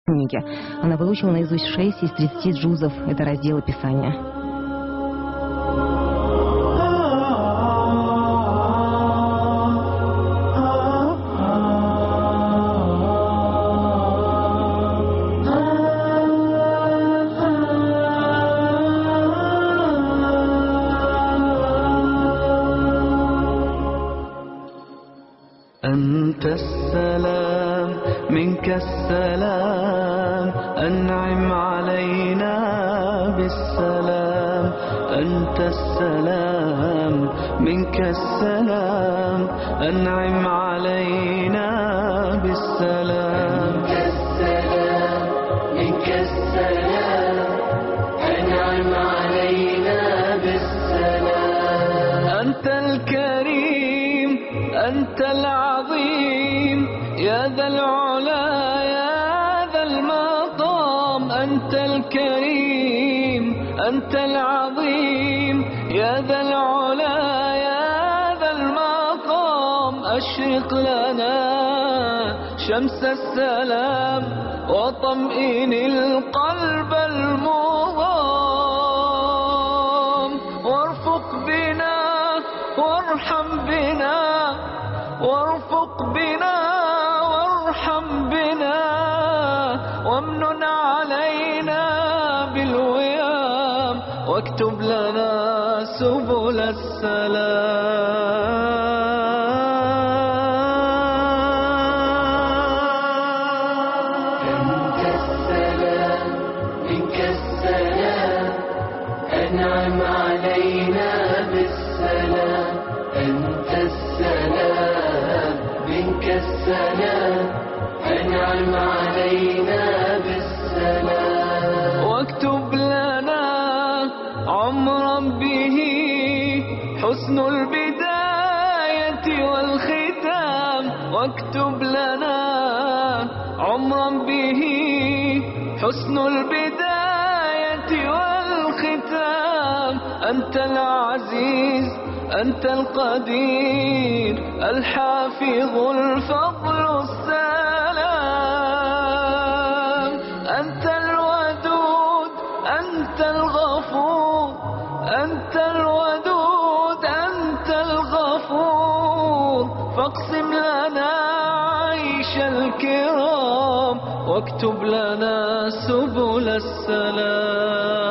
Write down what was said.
книги. Она выучила наизусть 6 из 30 джузов. Это разделы Писания. أنت السلام منك السلام أنعم علينا بالسلام أنت السلام منك السلام أنعم علينا بالسلام أنت السلام منك السلام أنعم علينا بالسلام أنت الكريم أنت العظيم يا ذا العلا يا ذا المقام أنت الكريم أنت العظيم يا ذا العلا يا ذا المقام أشرق لنا شمس السلام وطمئن القلب المضام وارفق بنا وارحم بنا وارفق بنا وارحم بنا وامنن علينا بالويام واكتب لنا سبل السلام أنت السلام منك السلام أنعم علينا بالسلام أنت السلام منك السلام أنعم علينا بالسلام واكتب لنا عمرا به حسن البداية والختام واكتب لنا عمرا به حسن البداية والختام أنت العزيز أنت القدير الحافظ الفضل السلام أنت الودود أنت الغفور أنت الودود أنت الغفور فاقسم لنا عيش الكرام واكتب لنا سبل السلام